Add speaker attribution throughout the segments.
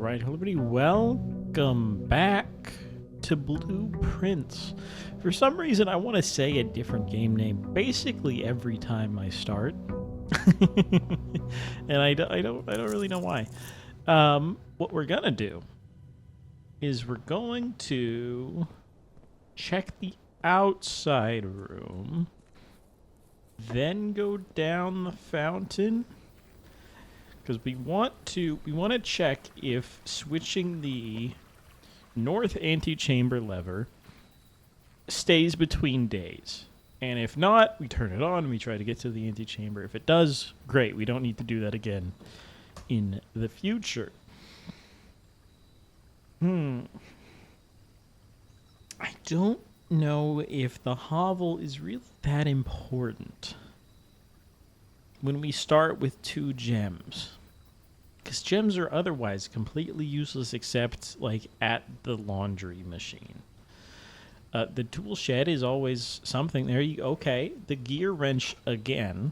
Speaker 1: right, everybody, welcome back to Blueprints. For some reason, I want to say a different game name basically every time I start, and I don't really know why. What we're gonna do is we're going to check the outside room, then go down the fountain. Because we want to check if switching the north antechamber lever stays between days. And if not, we turn it on and we try to get to the antechamber. If it does, great. We don't need to do that again in the future. I don't know if the hovel is really that important when we start with 2 gems. Because gems are otherwise completely useless except, like, at the laundry machine. The tool shed is always something. There you go. Okay, the gear wrench again,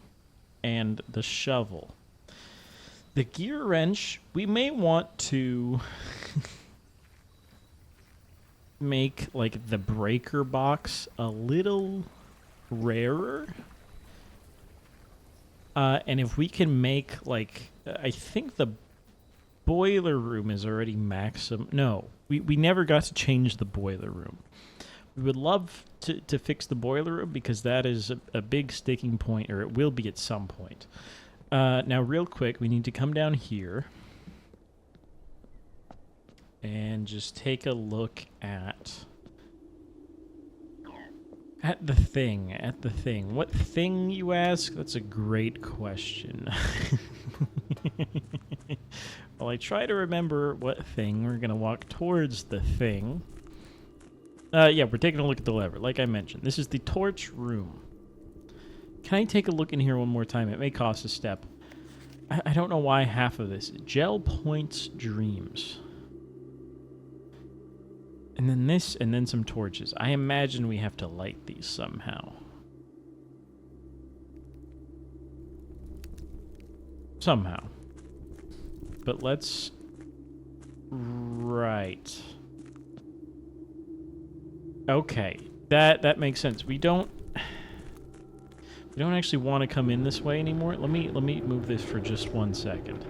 Speaker 1: and the shovel. The gear wrench, we may want to make, like, the breaker box a little rarer. And if we can make, like, I think the boiler room is already maximum. No, we never got to change the boiler room. We would love to fix the boiler room because that is a big sticking point, or it will be at some point. Now, real quick, we need to come down here and just take a look at the thing. What thing, you ask? That's a great question. Well, I try to remember what thing. We're going to walk towards the thing. Yeah, we're taking a look at the lever. Like I mentioned, this is the torch room. Can I take a look in here one more time? It may cost a step. I don't know why half of this. Gel Points Dreams. And then this, and then some torches. I imagine we have to light these somehow. Somehow. But let's... Right. Okay. That makes sense. We don't actually want to come in this way anymore. Let me move this for just 1 second.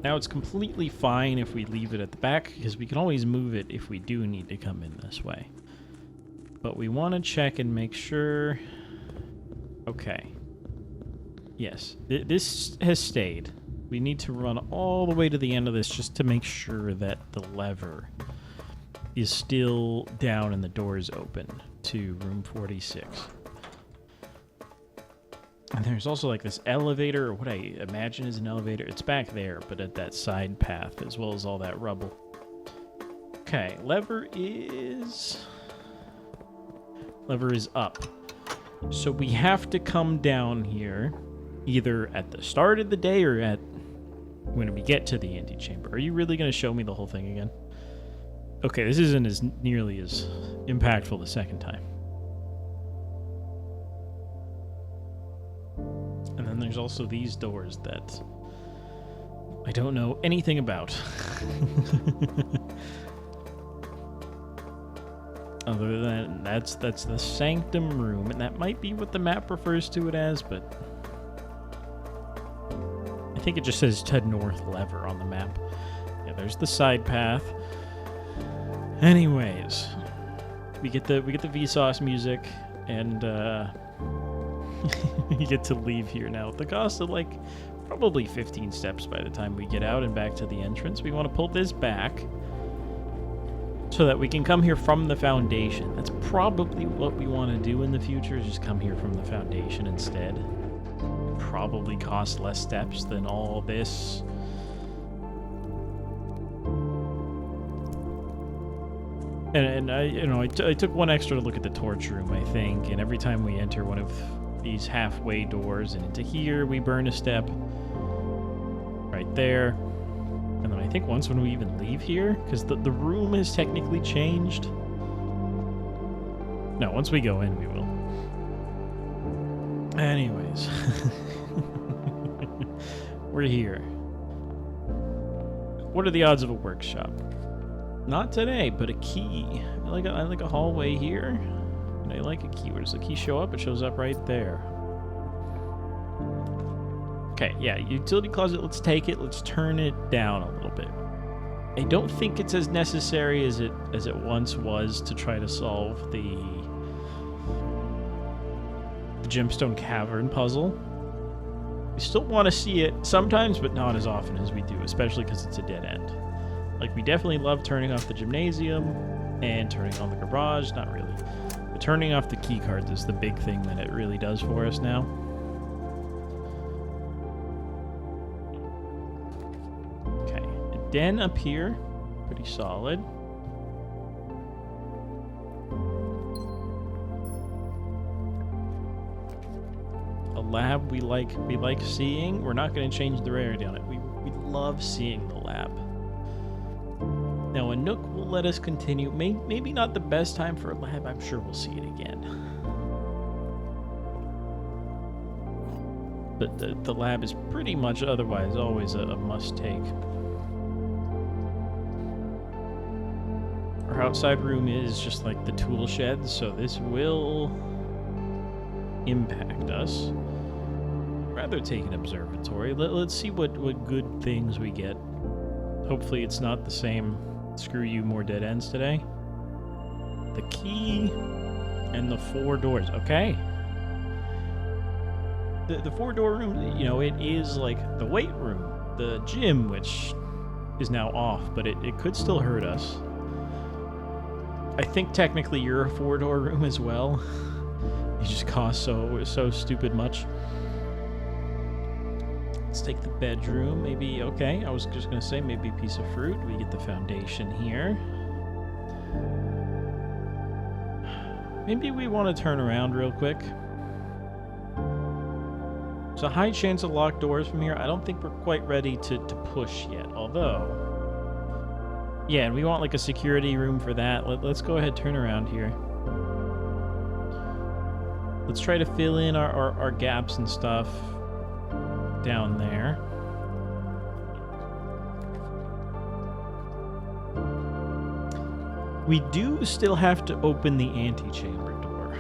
Speaker 1: Now it's completely fine if we leave it at the back, because we can always move it if we do need to come in this way. But we want to check and make sure... Okay. Yes, this has stayed. We need to run all the way to the end of this just to make sure that the lever is still down and the door is open to room 46. And there's also like this elevator, or what I imagine is an elevator. It's back there, but at that side path, as well as all that rubble. Okay, lever is up. So we have to come down here, either at the start of the day or at when we get to the antechamber. Are you really going to show me the whole thing again? Okay, this isn't as nearly as impactful the second time. And then there's also these doors that I don't know anything about. Other than that's the sanctum room, and that might be what the map refers to it as, but I think it just says to north lever on the map. Yeah, there's the side path. Anyways, we get the Vsauce music, and you get to leave here now at the cost of like probably 15 steps by the time we get out and back to the entrance. We want to pull this back so that we can come here from the foundation. That's probably what we want to do in the future, is just come here from the foundation instead. Probably cost less steps than all this. And I took one extra look at the torch room, I think, and every time we enter one of these halfway doors and into here, we burn a step right there. And then I think once when we even leave here, because the room has technically changed. No, once we go in, we will. Anyways. We're here. What are the odds of a workshop? Not today, but a key. I like a hallway here. And I like a key. Where does the key show up? It shows up right there. Okay, yeah, utility closet, let's take it. Let's turn it down a little bit. I don't think it's as necessary as it once was to try to solve the Gemstone Cavern puzzle. We still want to see it sometimes, but not as often as we do, especially because it's a dead end. Like, we definitely love turning off the gymnasium and turning on the garage. Not really. But turning off the key cards is the big thing that it really does for us now. Okay, a den up here. Pretty solid. Lab we like seeing. We're not going to change the rarity on it. We love seeing the lab. Now a nook will let us continue. Maybe not the best time for a lab. I'm sure we'll see it again. But the lab is pretty much otherwise always a must take. Our outside room is just like the tool shed, so this will impact us. Rather take an observatory. Let's see what good things we get. Hopefully it's not the same screw you more dead ends today. The key and the 4 doors. Okay. The 4-door room, you know, it is like the weight room, the gym, which is now off, but it could still hurt us. I think technically you're a 4-door room as well. You just cost so stupid much. Let's take the bedroom. Maybe, okay, I was just going to say maybe a piece of fruit. We get the foundation here. Maybe we want to turn around real quick. There's a high chance of locked doors from here. I don't think we're quite ready to push yet, although... Yeah, and we want like a security room for that. Let's go ahead, turn around here. Let's try to fill in our gaps and stuff down there. We do still have to open the antechamber door.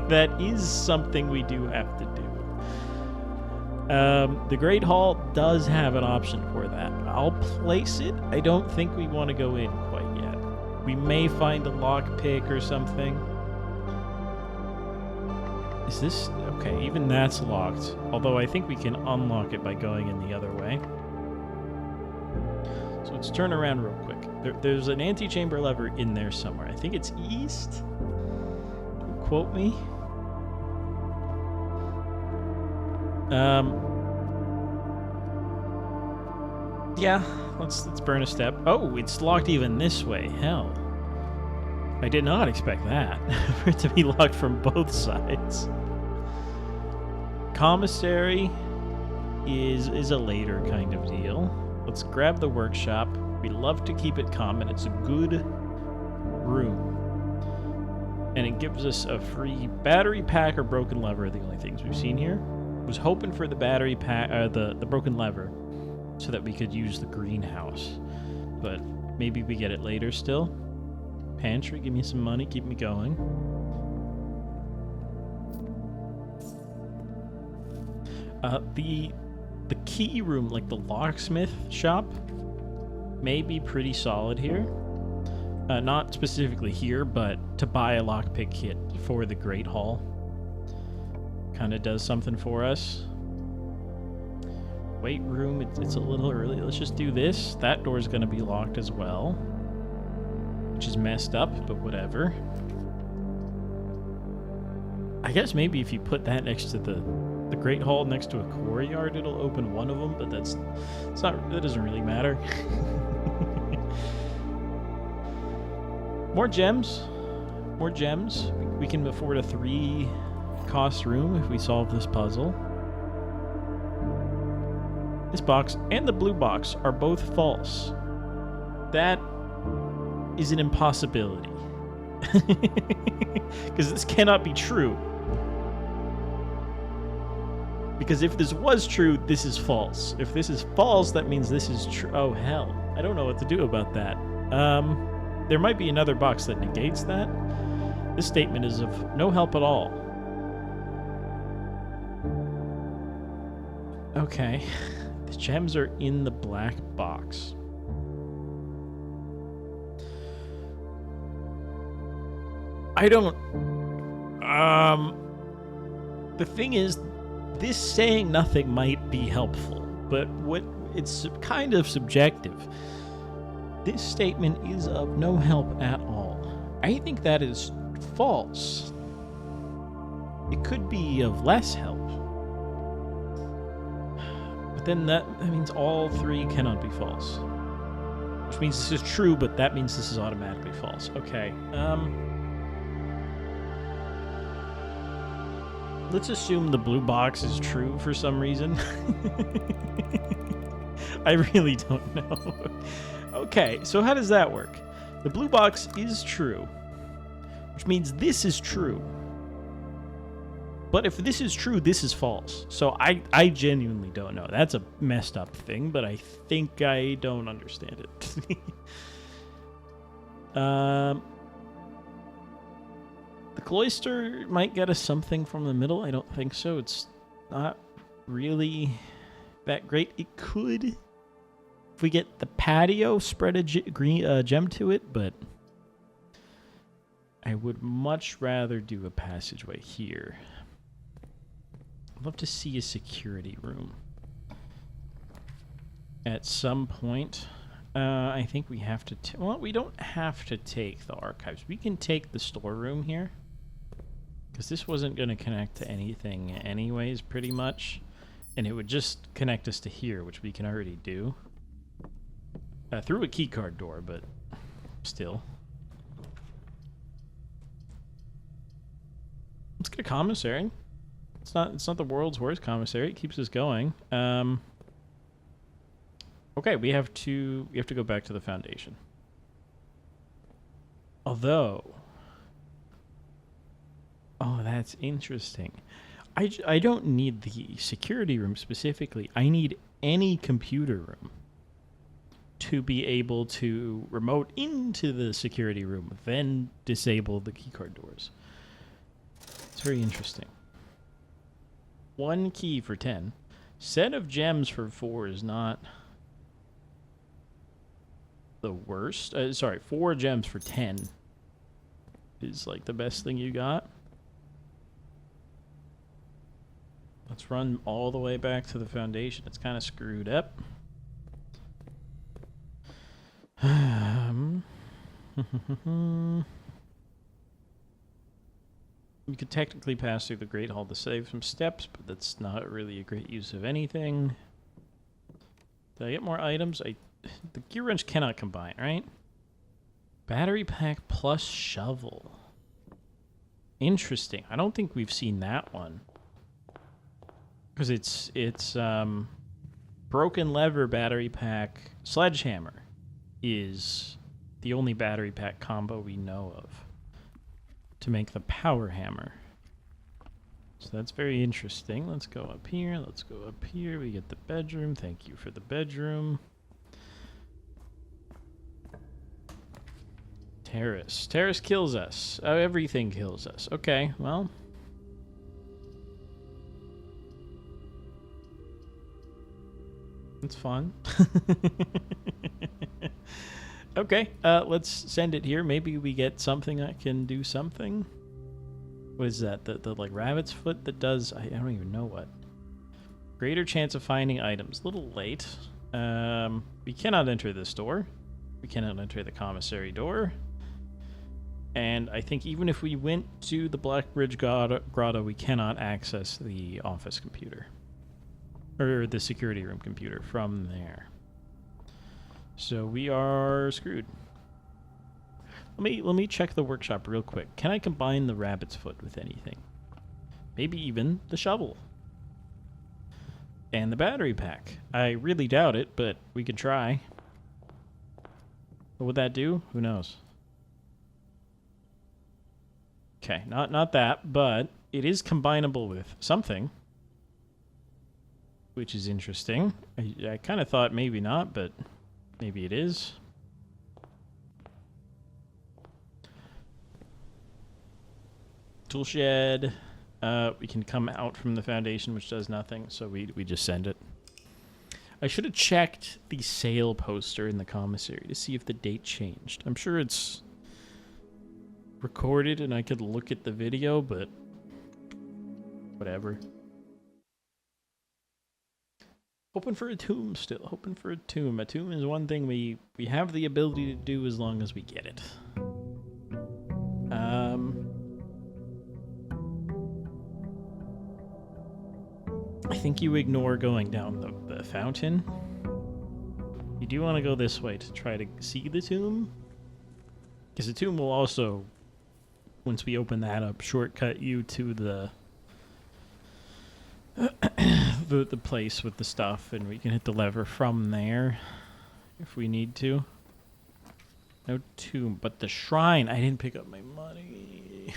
Speaker 1: That is something we do have to do. The Great Hall does have an option for that. I'll place it. I don't think we want to go in quite yet. We may find a lockpick or something. Is this... Okay, even that's locked. Although I think we can unlock it by going in the other way. So let's turn around real quick. There's an antechamber lever in there somewhere. I think it's east. Don't quote me. Yeah, let's burn a step. Oh, it's locked even this way. Hell. I did not expect that. For it to be locked from both sides. Commissary is a later kind of deal. Let's grab the workshop. We love to keep it common. It's a good room. And it gives us a free battery pack or broken lever are the only things we've seen here. Was hoping for the battery pack, the broken lever, so that we could use the greenhouse. But maybe we get it later still. Pantry, give me some money, keep me going. The key room, like the locksmith shop, may be pretty solid here. Not specifically here, but to buy a lockpick kit for the Great Hall. Kind of does something for us. Weight room, it's a little early. Let's just do this. That door's going to be locked as well. Which is messed up, but whatever. I guess maybe if you put that next to the Great Hall next to a quarry yard, it'll open one of them, but that doesn't really matter. More gems. More gems. We can afford a 3-cost room if we solve this puzzle. This box and the blue box are both false. That is an impossibility. Because this cannot be true. Because if this was true, this is false. If this is false, that means this is true. Oh, hell. I don't know what to do about that. There might be another box that negates that. This statement is of no help at all. Okay. The gems are in the black box. I don't... The thing is, this saying nothing might be helpful, but it's kind of subjective. This statement is of no help at all. I think that is false. It could be of less help. But then that means all three cannot be false. Which means this is true, but that means this is automatically false. Okay, let's assume the blue box is true for some reason. I really don't know. Okay, so how does that work? The blue box is true, which means this is true. But if this is true, this is false. So I genuinely don't know. That's a messed up thing, but I think I don't understand it. The cloister might get us something from the middle. I don't think so. It's not really that great. It could if we get the patio, spread a gem to it, but I would much rather do a passageway here. I'd love to see a security room at some point. I think we have to... well, we don't have to take the archives. We can take the storeroom here. Because this wasn't going to connect to anything anyways, pretty much. And it would just connect us to here, which we can already do. Through a keycard door, but still. Let's get a commissary. It's not the world's worst commissary. It keeps us going. Okay, we have to go back to the Foundation. Although... oh, that's interesting. I don't need the security room specifically. I need any computer room to be able to remote into the security room, then disable the keycard doors. It's very interesting. 1 key for 10. Set of gems for 4 is not the worst. Sorry, 4 gems for 10 is like the best thing you got. Let's run all the way back to the Foundation. It's kind of screwed up. We could technically pass through the Great Hall to save some steps, but that's not really a great use of anything. Did I get more items? The gear wrench cannot combine, right? Battery pack plus shovel. Interesting. I don't think we've seen that one. Because it's broken lever battery pack sledgehammer is the only battery pack combo we know of to make the power hammer. So that's very interesting. Let's go up here. Let's go up here. We get the bedroom. Thank you for the bedroom. Terrace. Terrace kills us. Oh, everything kills us. Okay, well... it's fun. Okay, let's send it here. Maybe we get something that can do something. What is that? The like rabbit's foot that does... I don't even know what. Greater chance of finding items. A little late. We cannot enter this door. We cannot enter the commissary door. And I think even if we went to the Black Bridge Grotto, we cannot access the office computer. Or the security room computer from there. So we are screwed. Let me check the workshop real quick. Can I combine the rabbit's foot with anything? Maybe even the shovel. And the battery pack. I really doubt it, but we could try. What would that do? Who knows? Okay, not that, but it is combinable with something. which is interesting. I kind of thought maybe not, but maybe it is. Tool shed. We can come out from the foundation, which does nothing, so we just send it. I should have checked the sale poster in the commissary to see if the date changed. I'm sure it's recorded and I could look at the video, but whatever. Hoping for a tomb still. Hoping for a tomb. A tomb is one thing we have the ability to do as long as we get it. I think you ignore going down the fountain. You do want to go this way to try to see the tomb. Because the tomb will also, once we open that up, shortcut you to the place with the stuff, and we can hit the lever from there if we need to. No tomb, but the shrine. I didn't pick up my money.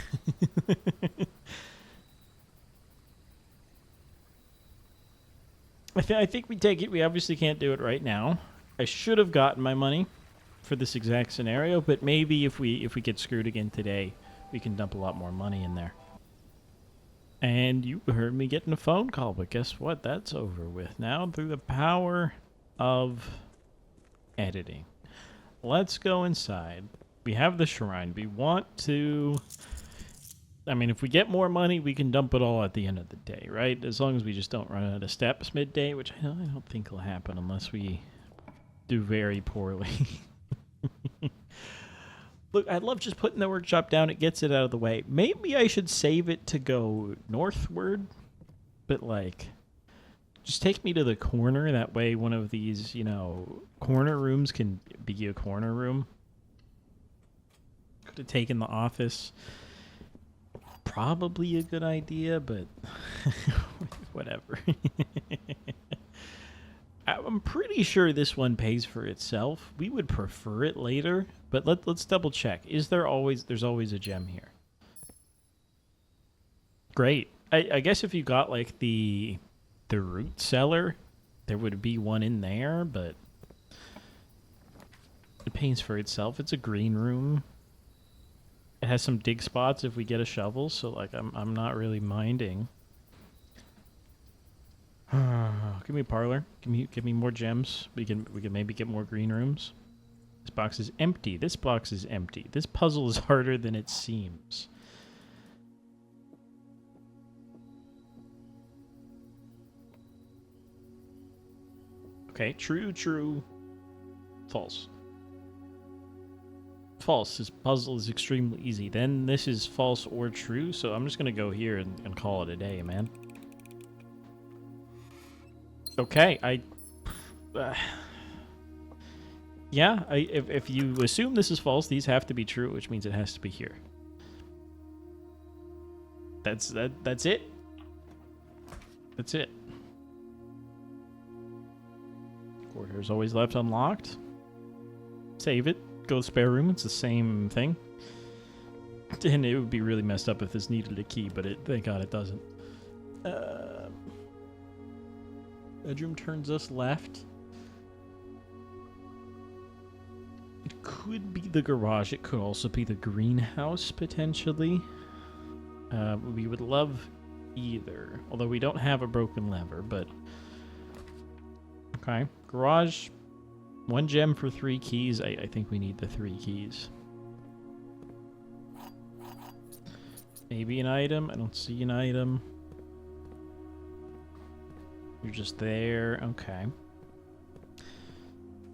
Speaker 1: I think we take it. We obviously can't do it right now. I should have gotten my money for this exact scenario, but maybe if we get screwed again today, we can dump a lot more money in there. And you heard me getting a phone call, but guess what? That's over with now through the power of editing. Let's go inside. We have the shrine. We want to... I mean, if we get more money, we can dump it all at the end of the day, right? As long as we just don't run out of steps midday, which I don't think will happen unless we do very poorly. Look, I love just putting the workshop down. It gets it out of the way. Maybe I should save it to go northward, but, like, just take me to the corner. That way one of these, you know, corner rooms can be a corner room. Could have taken the office. Probably a good idea, but whatever. I'm pretty sure this one pays for itself. We would prefer it later, but let's double check. There's always a gem here. Great. I guess if you got like the root cellar, there would be one in there, but it pays for itself. It's a green room. It has some dig spots if we get a shovel, so like I'm not really minding. Give me a parlor. Give me more gems. We can maybe get more green rooms. This box is empty. This box is empty. This puzzle is harder than it seems. Okay, true, false. False. This puzzle is extremely easy. Then this is false or true, so I'm just gonna go here and call it a day, man. Okay, yeah, if you assume this is false, these have to be true, which means it has to be here. That's it. That's it. Corridor's always left unlocked. Save it. Go to the spare room. It's the same thing. And it would be really messed up if this needed a key, but thank God it doesn't. Bedroom turns us left. It could be the garage. It could also be the greenhouse, potentially. We would love either. Although we don't have a broken lever, but... Okay. Garage. 1 gem for 3 keys. I think we need the 3 keys. Maybe an item. I don't see an item. You're just there. Okay.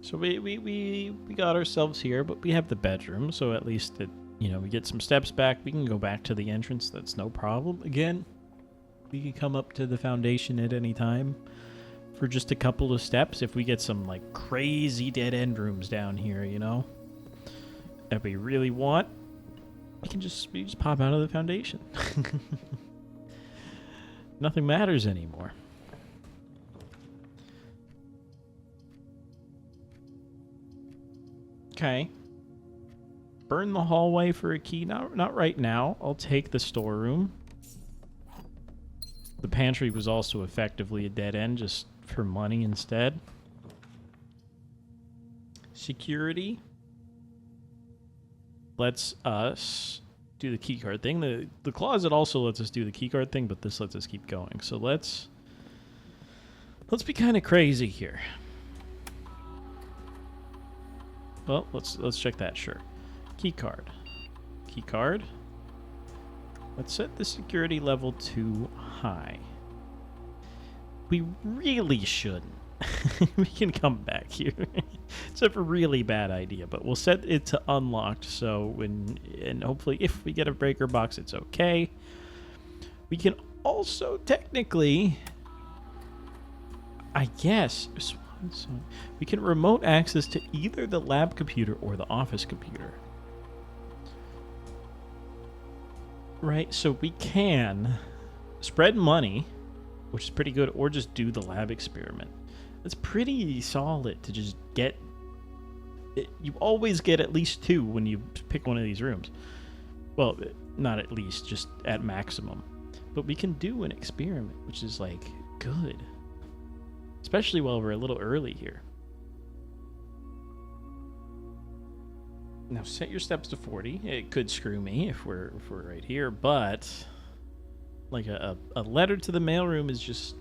Speaker 1: So we got ourselves here, but we have the bedroom, so at least we get some steps back. We can go back to the entrance. That's no problem. Again, we can come up to the foundation at any time for just a couple of steps if we get some like crazy dead end rooms down here, that we really want. We just pop out of the foundation. Nothing matters anymore. Okay. Burn the hallway for a key. Not right now. I'll take the storeroom. The pantry was also effectively a dead end, just for money instead. Security lets us do the keycard thing. The closet also lets us do the keycard thing, but this lets us keep going. So let's be kind of crazy here. Well, let's check that. Sure. Keycard. Keycard. Let's set the security level to high. We really shouldn't. We can come back here. It's a really bad idea, but we'll set it to unlocked, so and hopefully if we get a breaker box, it's okay. We can also technically, I guess, we can remote access to either the lab computer or the office computer. Right, so we can spread money, which is pretty good, or just do the lab experiment. It's pretty solid to just get... You always get at least 2 when you pick one of these rooms. Well, not at least, just at maximum. But we can do an experiment, which is, like, good. Especially while we're a little early here. Now, set your steps to 40. It could screw me if we're right here, but... Like, a letter to the mailroom is just...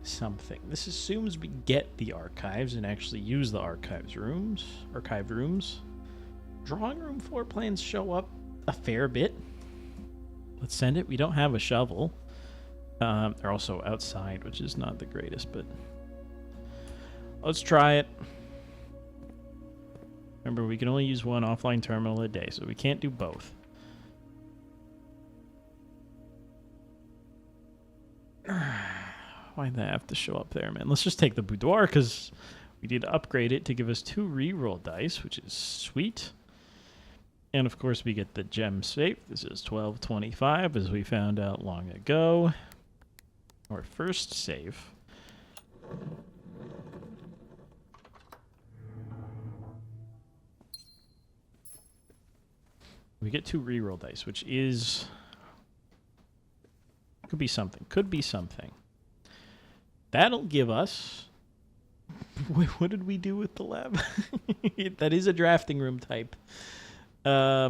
Speaker 1: something. This assumes we get the archives and actually use the archive rooms. Drawing room floor plans show up a fair bit. Let's send it. We don't have a shovel. They're also outside, which is not the greatest, but let's try it. Remember, we can only use one offline terminal a day, so we can't do both. Why'd that have to show up there, man? Let's just take the boudoir, because we did upgrade it to give us 2 reroll dice, which is sweet. And, of course, we get the gem safe. This is 1225, as we found out long ago. Our first save. We get 2 reroll dice, which is... Could be something. Could be something. That'll give us... Wait, what did we do with the lab? That is a drafting room type. I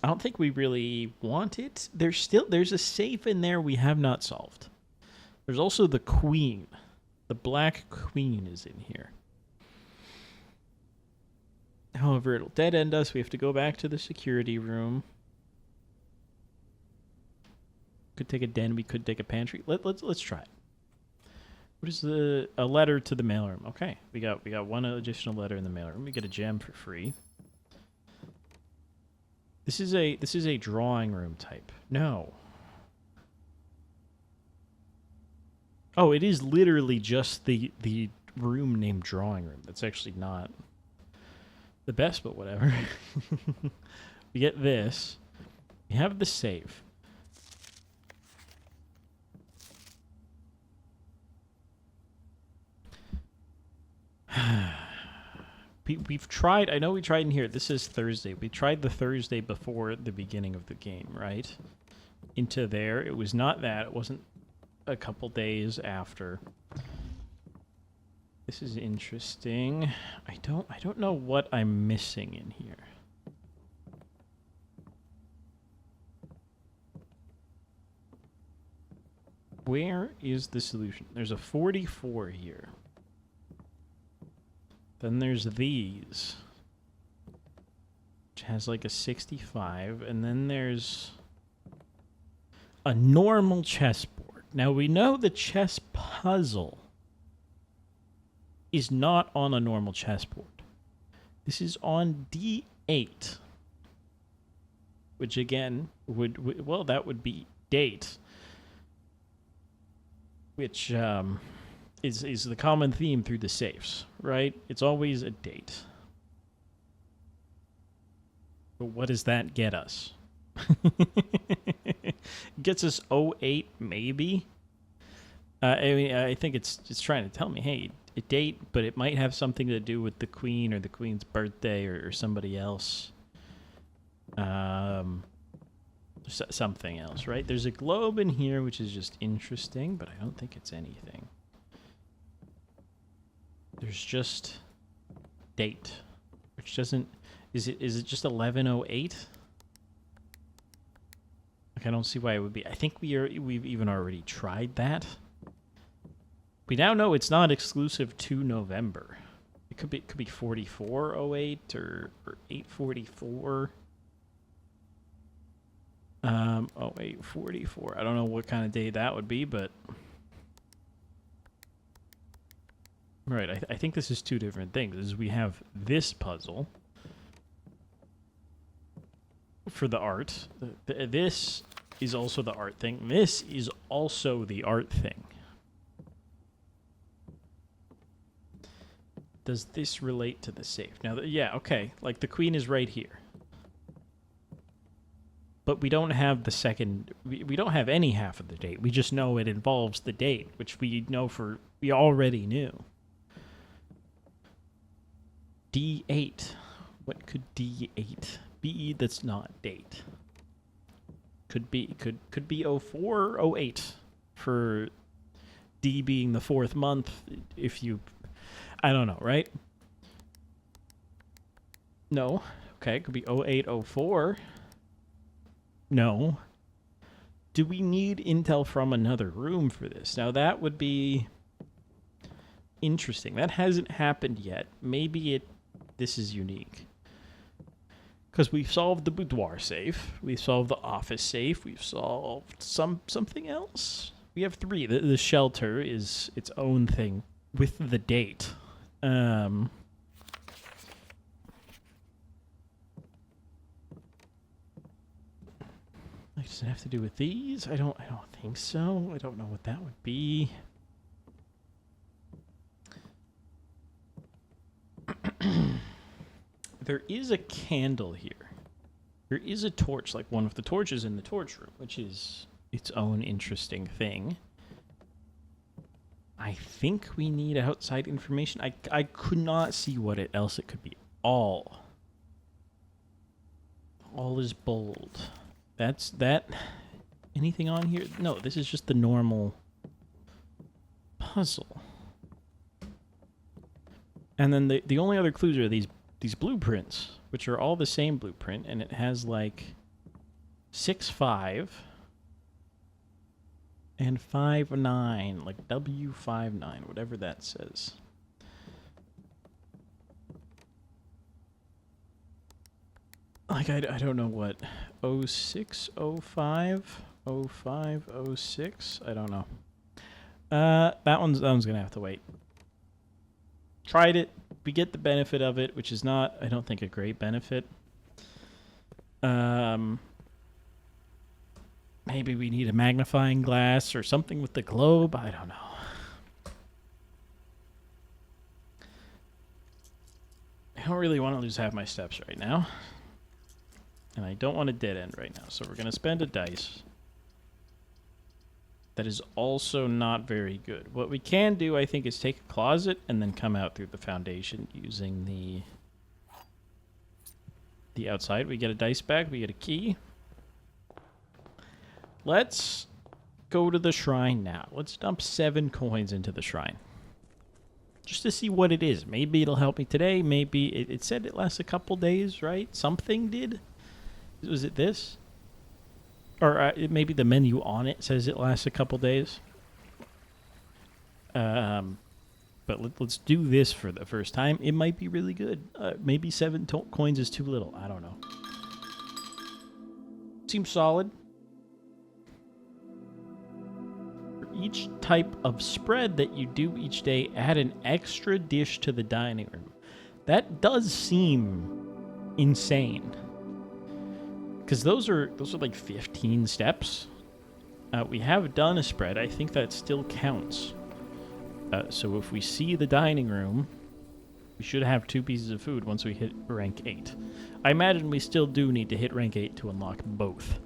Speaker 1: don't think we really want it. There's a safe in there we have not solved. There's also the queen. The black queen is in here. However, it'll dead end us. We have to go back to the security room. Could take a den. We could take a pantry. Let's try it. What is a letter to the mailroom? Okay, we got 1 additional letter in the mailroom. We get a gem for free. This is a drawing room type. No. Oh, it is literally just the room named drawing room. That's actually not the best, but whatever. We get this. We have the save. We've tried, I know we tried in here, this is Thursday. We tried the Thursday before the beginning of the game, right? Into there. It was not that. It wasn't a couple days after. This is interesting. I don't know what I'm missing in here. Where is the solution? There's a 44 here. Then there's these, which has like a 65, and then there's a normal chessboard. Now we know the chess puzzle is not on a normal chessboard. This is on D8, which again well, that would be date, which is the common theme through the safes, right? It's always a date. But what does that get us? Gets us 08, maybe? I mean, I think it's trying to tell me, hey, a date, but it might have something to do with the queen or the queen's birthday or somebody else. something else, right? There's a globe in here, which is just interesting, but I don't think it's anything. There's just date, which doesn't... Is it just 1108? Like, I don't see why it would be. I think we've even already tried that. We now know it's not exclusive to November. It could be 4408 or 844. 0844. I don't know what kind of day that would be, but right. I think this is two different things. Is we have this puzzle for the art. This is also the art thing. This is also the art thing. Does this relate to the safe? Now, yeah, okay. Like, the queen is right here. But we don't have the second... We don't have any half of the date. We just know it involves the date, which we know we already knew. D8. What could D8 be that's not date? Could be 04 or 08 for D being the 4th month, if you... I don't know, right? No. Okay, it could be 08, 04. No. Do we need intel from another room for this? Now, that would be interesting. That hasn't happened yet. Maybe this is unique. Because we've solved the boudoir safe. We've solved the office safe. We've solved something else. We have 3. The shelter is its own thing with the date. Does it have to do with these? I don't think so. I don't know what that would be. There is a candle here. There is a torch, like one of the torches in the torch room, which is its own interesting thing. I think we need outside information. I could not see what else it could be. All is bold. That's that. Anything on here? No, this is just the normal puzzle. And then the only other clues are these blueprints, which are all the same blueprint, and it has like 6, 5, and 5, 9, like W59, whatever that says. Like, I don't know what 06, 05, 05, 06. I don't know. That one's gonna have to wait. Tried it. We get the benefit of it, which is not, I don't think, a great benefit. Maybe we need a magnifying glass or something with the globe. I don't know. I don't really want to lose half my steps right now. And I don't want a dead end right now. So we're going to spend a dice. That is also not very good. What we can do, I think, is take a closet and then come out through the foundation using the outside. We get a dice bag. We get a key. Let's go to the shrine now. Let's dump 7 coins into the shrine. Just to see what it is. Maybe it'll help me today. Maybe it said it lasts a couple days, right? Something did. Was it this? Or maybe the menu on it says it lasts a couple days. But let's do this for the first time. It might be really good. Maybe 7 coins is too little. I don't know. Seems solid. For each type of spread that you do each day, add an extra dish to the dining room. That does seem insane. Because those are like 15 steps. We have done a spread. I think that still counts. So if we see the dining room, we should have 2 pieces of food once we hit rank 8. I imagine we still do need to hit rank 8 to unlock both.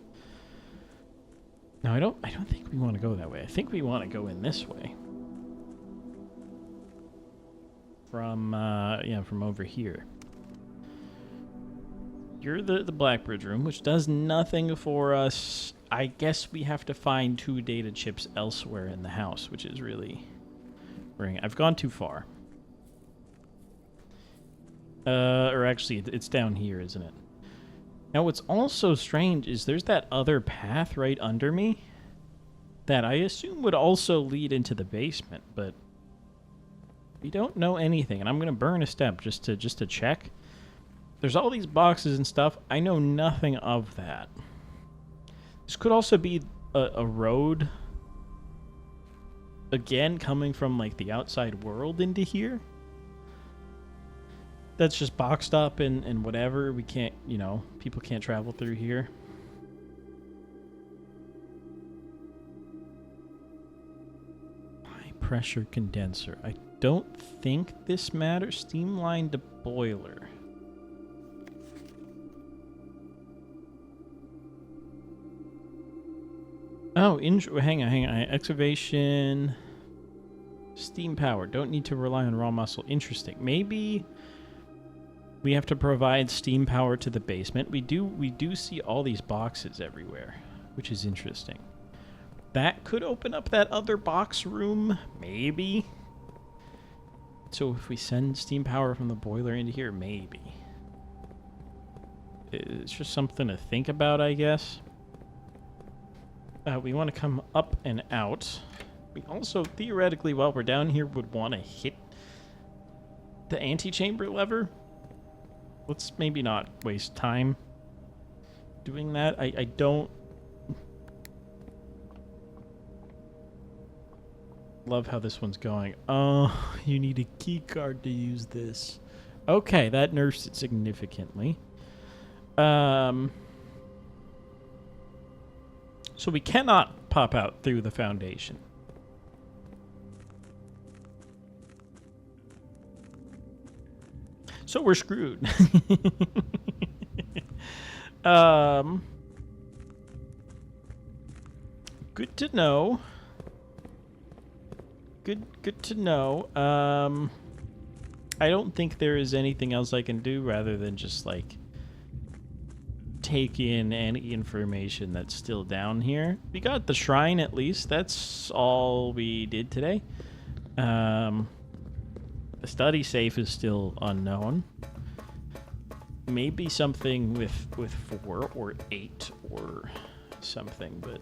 Speaker 1: Now, I don't think we want to go that way. I think we want to go in this way. From over here. You're the Blackbridge room, which does nothing for us. I guess we have to find 2 data chips elsewhere in the house, which is really worrying. I've gone too far. Or actually, it's down here, isn't it? Now, what's also strange is there's that other path right under me that I assume would also lead into the basement, but we don't know anything, and I'm going to burn a step just to check. There's all these boxes and stuff. I know nothing of that. This could also be a road, again, coming from, like, the outside world into here. That's just boxed up and whatever. We can't, you know, people can't travel through here. High pressure condenser. I don't think this matters. Steam line to boiler. Oh, hang on. Excavation. Steam power. Don't need to rely on raw muscle. Interesting. Maybe we have to provide steam power to the basement. We do see all these boxes everywhere, which is interesting. That could open up that other box room, maybe. So if we send steam power from the boiler into here, maybe. It's just something to think about, I guess. We want to come up and out. We also, theoretically, while we're down here, would want to hit the antechamber lever. Let's maybe not waste time doing that. I don't love how this one's going. Oh, you need a key card to use this. Okay, that nerfs it significantly. So we cannot pop out through the foundation. So we're screwed. Good to know. Good to know. I don't think there is anything else I can do rather than just, like, take in any information that's still down here. We got the shrine, at least. That's all we did today. The study safe is still unknown. Maybe something with 4 or 8 or something, but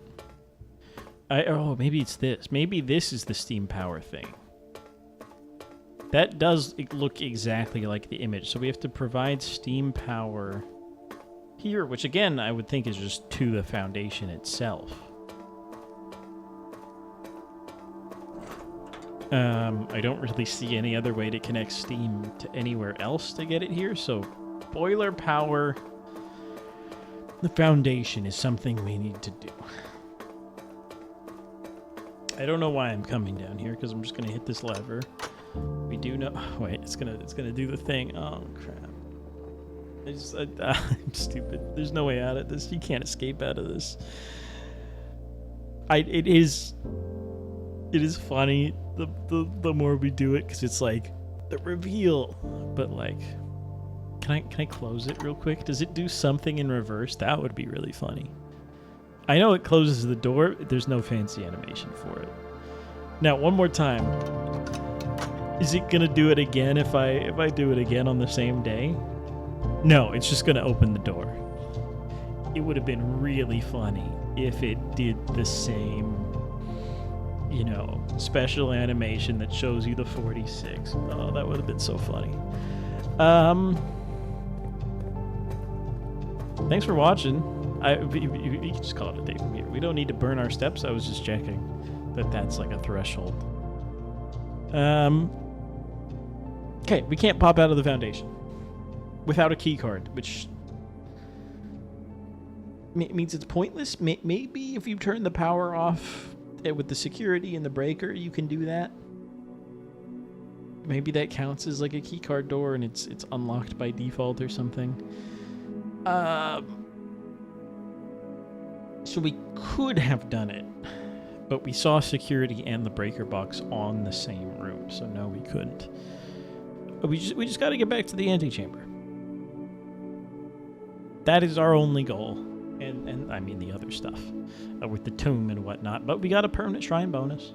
Speaker 1: oh, maybe it's this. Maybe this is the steam power thing. That does look exactly like the image. So we have to provide steam power here, which again I would think is just to the foundation itself. I don't really see any other way to connect steam to anywhere else to get it here, so boiler power, the foundation is something we need to do. I don't know why I'm coming down here, because I'm just going to hit this lever. We do know... Oh, wait, it's gonna do the thing. Oh, crap. I'm stupid. There's no way out of this. You can't escape out of this. It is funny the more we do it, because it's like the reveal. But like, can I close it real quick? Does it do something in reverse? That would be really funny. I know it closes the door. There's no fancy animation for it. Now, one more time. Is it gonna do it again if I do it again on the same day? No, it's just gonna open the door. It would have been really funny if it did the same, you know, special animation that shows you the 46. Oh, that would have been so funny. Thanks for watching. You can just call it a day from here. We don't need to burn our steps. I was just checking that that's like a threshold. Okay, we can't pop out of the foundation without a key card, which means it's pointless. Maybe if you turn the power off with the security and the breaker, you can do that. Maybe that counts as like a key card door and it's unlocked by default or something. So we could have done it, but we saw security and the breaker box on the same room, so no, we couldn't. We just got to get back to the antechamber. That is our only goal. And I mean the other stuff with the tomb and whatnot. But we got a permanent shrine bonus.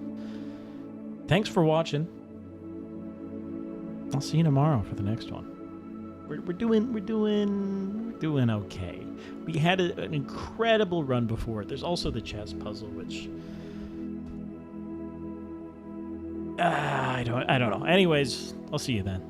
Speaker 1: Thanks for watching. I'll see you tomorrow for the next one. We're doing okay. We had an incredible run before. There's also the chess puzzle, which I don't know. Anyways, I'll see you then.